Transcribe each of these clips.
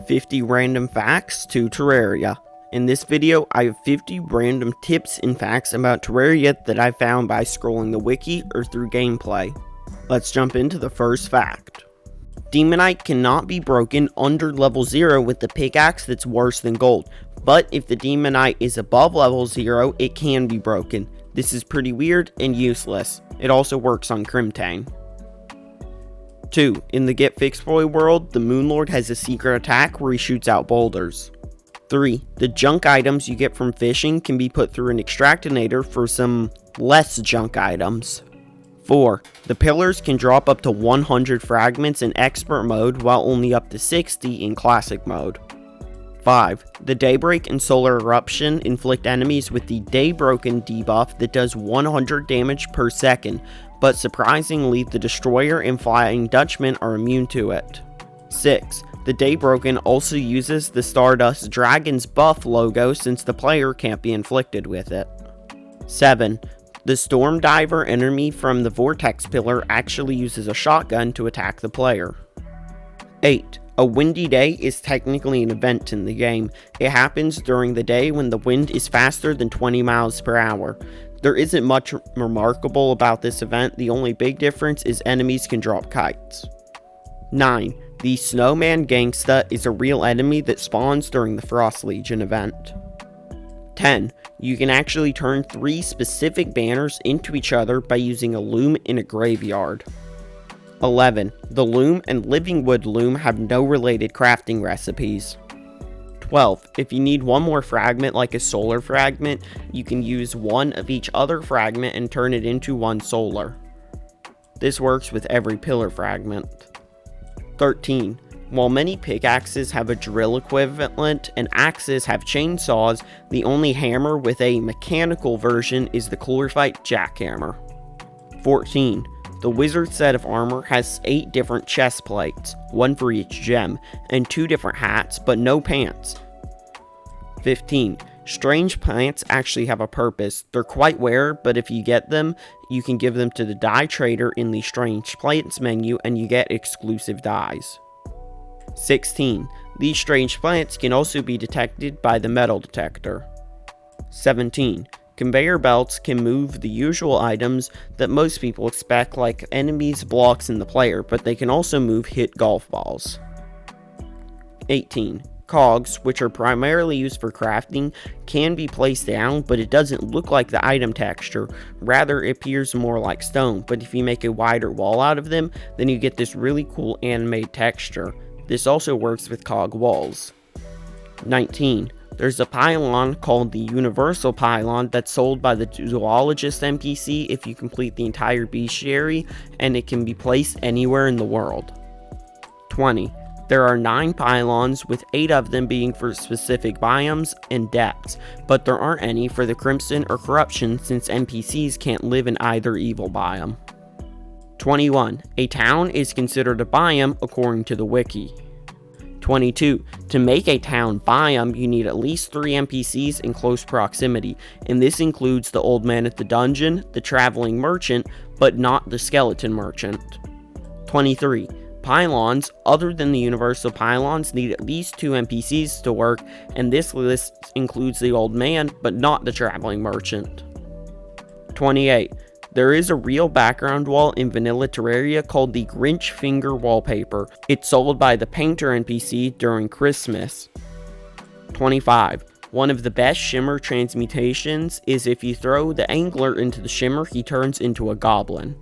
50 random facts to Terraria. In this video, I have 50 random tips and facts about Terraria that I found by scrolling the wiki or through gameplay. Let's jump into the first fact. Demonite cannot be broken under level 0 with the pickaxe that's worse than gold, but if the Demonite is above level 0, it can be broken. This is pretty weird and useless. It also works on Crimtane. 2. In the Get Fixed Boy world, the Moonlord has a secret attack where he shoots out boulders. 3. The junk items you get from fishing can be put through an extractinator for some less junk items. 4. The pillars can drop up to 100 fragments in expert mode while only up to 60 in classic mode. 5. The Daybreak and Solar Eruption inflict enemies with the Daybroken debuff that does 100 damage per second, but surprisingly the Destroyer and Flying Dutchman are immune to it. 6. The Daybroken also uses the Stardust Dragon's buff logo since the player can't be inflicted with it. 7. The Storm Diver enemy from the Vortex Pillar actually uses a shotgun to attack the player. 8. A windy day is technically an event in the game. It happens during the day when the wind is faster than 20 miles per hour. There isn't much remarkable about this event, the only big difference is enemies can drop kites. 9. The Snowman Gangsta is a real enemy that spawns during the Frost Legion event. 10. You can actually turn 3 specific banners into each other by using a loom in a graveyard. 11. The loom and living wood loom have no related crafting recipes. 12. If you need one more fragment like a solar fragment, you can use one of each other fragment and turn it into one solar. This works with every pillar fragment. 13. While many pickaxes have a drill equivalent and axes have chainsaws, the only hammer with a mechanical version is the Chlorophyte jackhammer. 14. The wizard set of armor has 8 different chest plates, 1 for each gem, and 2 different hats, but no pants. 15. Strange plants actually have a purpose. They're quite rare, but if you get them, you can give them to the dye trader in the Strange Plants menu and you get exclusive dyes. 16. These strange plants can also be detected by the metal detector. 17. Conveyor belts can move the usual items that most people expect, like enemies, blocks, and the player, but they can also move hit golf balls. 18. Cogs, which are primarily used for crafting, can be placed down, but it doesn't look like the item texture, rather it appears more like stone, but if you make a wider wall out of them, then you get this really cool animated texture. This also works with cog walls. 19. There's a pylon called the Universal Pylon that's sold by the Zoologist NPC if you complete the entire bestiary, and it can be placed anywhere in the world. 20. There are 9 pylons, with 8 of them being for specific biomes and depths, but there aren't any for the Crimson or Corruption since NPCs can't live in either evil biome. 21. A town is considered a biome according to the wiki. 22. To make a town biome, you need at least 3 NPCs in close proximity, and this includes the old man at the dungeon, the traveling merchant, but not the skeleton merchant. 23. Pylons, other than the universal pylons, need at least 2 NPCs to work, and this list includes the old man, but not the traveling merchant. 28. There is a real background wall in vanilla Terraria called the Grinch Finger Wallpaper. It's sold by the Painter NPC during Christmas. 25. One of the best shimmer transmutations is if you throw the angler into the shimmer, he turns into a goblin.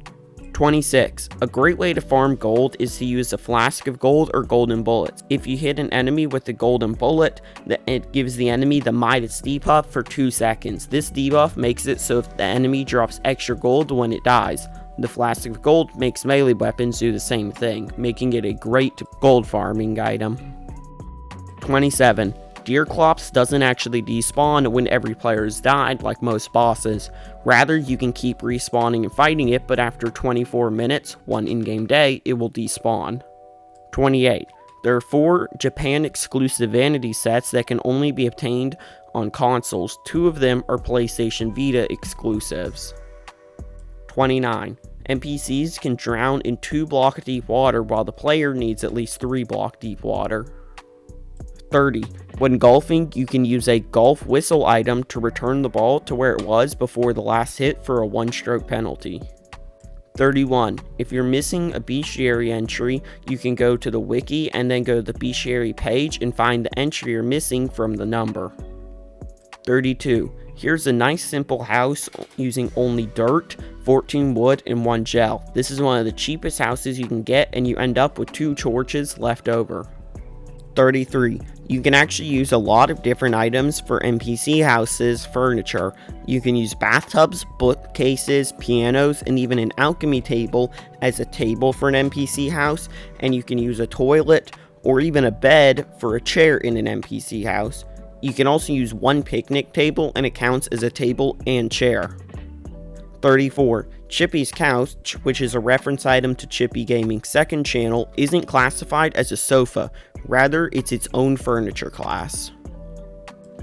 26. A great way to farm gold is to use a flask of gold or golden bullets. If you hit an enemy with a golden bullet, it gives the enemy the Midas debuff for 2 seconds. This debuff makes it so if the enemy drops extra gold when it dies. The flask of gold makes melee weapons do the same thing, making it a great gold farming item. 27. Deerclops doesn't actually despawn when every player has died like most bosses. Rather, you can keep respawning and fighting it, but after 24 minutes, 1 in-game day, it will despawn. 28. There are 4 Japan-exclusive vanity sets that can only be obtained on consoles. 2 of them are PlayStation Vita exclusives. 29. NPCs can drown in 2 block deep water while the player needs at least 3 block deep water. 30. When golfing, you can use a golf whistle item to return the ball to where it was before the last hit for a 1-stroke penalty. 31. If you're missing a bestiary entry, you can go to the wiki and then go to the bestiary page and find the entry you're missing from the number. 32. Here's a nice simple house using only dirt, 14 wood, and 1 gel. This is one of the cheapest houses you can get, and you end up with 2 torches left over. 33. You can actually use a lot of different items for NPC houses furniture. You can use bathtubs, bookcases, pianos, and even an alchemy table as a table for an NPC house, and you can use a toilet or even a bed for a chair in an NPC house. You can also use 1 picnic table, and it counts as a table and chair. 34. Chippy's couch, which is a reference item to Chippy Gaming's second channel, isn't classified as a sofa, rather it's its own furniture class.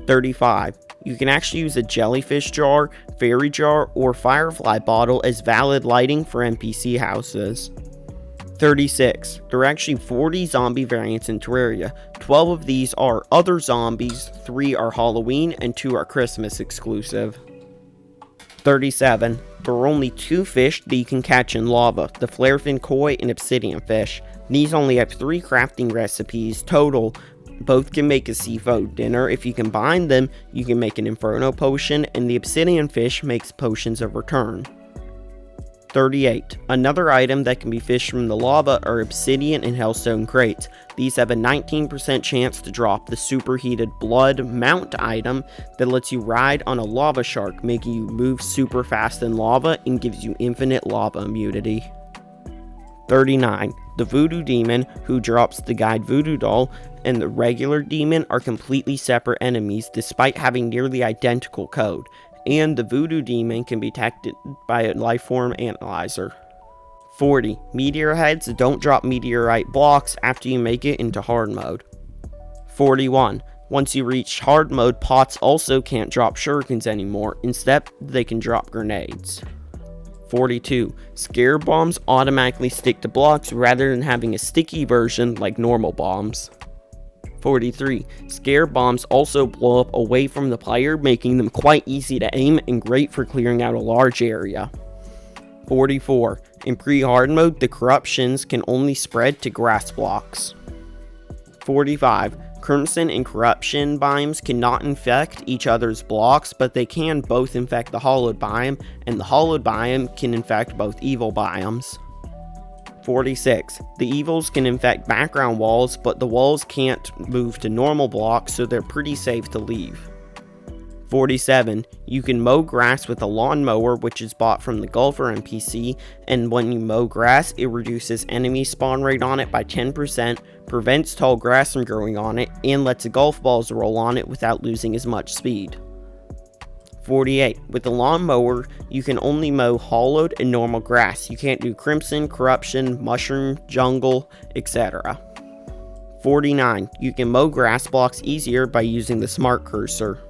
35. You can actually use a jellyfish jar, fairy jar, or firefly bottle as valid lighting for NPC houses. 36. There are actually 40 zombie variants in Terraria. 12 of these are other zombies, 3 are Halloween, and 2 are Christmas exclusive. 37. There are only 2 fish that you can catch in lava, the flarefin koi and obsidian fish. These only have 3 crafting recipes total. Both can make a seafood dinner. If you combine them, you can make an inferno potion, and the obsidian fish makes potions of return. 38. Another item that can be fished from the lava are obsidian and hellstone crates. These have a 19% chance to drop the superheated blood mount item that lets you ride on a lava shark, making you move super fast in lava and gives you infinite lava immunity. 39. The voodoo demon, who drops the guide voodoo doll, and the regular demon are completely separate enemies despite having nearly identical code. And the voodoo demon can be detected by a lifeform analyzer. 40. Meteor heads don't drop meteorite blocks after you make it into hard mode. 41. Once you reach hard mode, pots also can't drop shurikens anymore. Instead, they can drop grenades. 42. Scare bombs automatically stick to blocks rather than having a sticky version like normal bombs. 43. Scare bombs also blow up away from the player, making them quite easy to aim and great for clearing out a large area. 44. In pre-hard mode, the corruptions can only spread to grass blocks. 45. Crimson and corruption biomes cannot infect each other's blocks, but they can both infect the hollowed biome, and the hollowed biome can infect both evil biomes. 46. The evils can infect background walls, but the walls can't move to normal blocks, so they're pretty safe to leave. 47. You can mow grass with a lawnmower, which is bought from the golfer NPC, and when you mow grass, it reduces enemy spawn rate on it by 10%, prevents tall grass from growing on it, and lets the golf balls roll on it without losing as much speed. 48. With the lawnmower, you can only mow hollowed and normal grass. You can't do crimson, corruption, mushroom, jungle, etc. 49. You can mow grass blocks easier by using the smart cursor.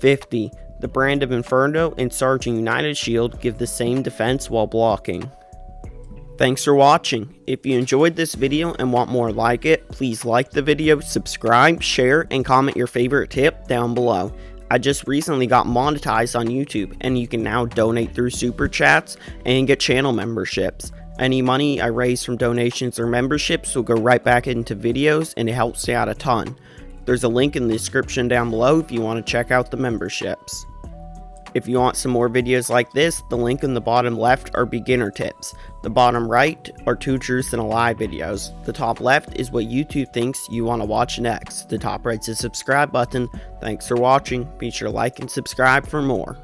50. The brand of Inferno and Sergeant United shield give the same defense while blocking. Thanks for watching. If you enjoyed this video and want more like it, please like the video, subscribe, share, and comment your favorite tip down below. I just recently got monetized on YouTube, and you can now donate through super chats and get channel memberships. Any money I raise from donations or memberships will go right back into videos, and it helps me out a ton. There's a link in the description down below if you want to check out the memberships. If you want some more videos like this, the link in the bottom left are beginner tips. The bottom right are 2 truths and a lie videos. The top left is what YouTube thinks you want to watch next. The top right's the subscribe button. Thanks for watching. Be sure to like and subscribe for more.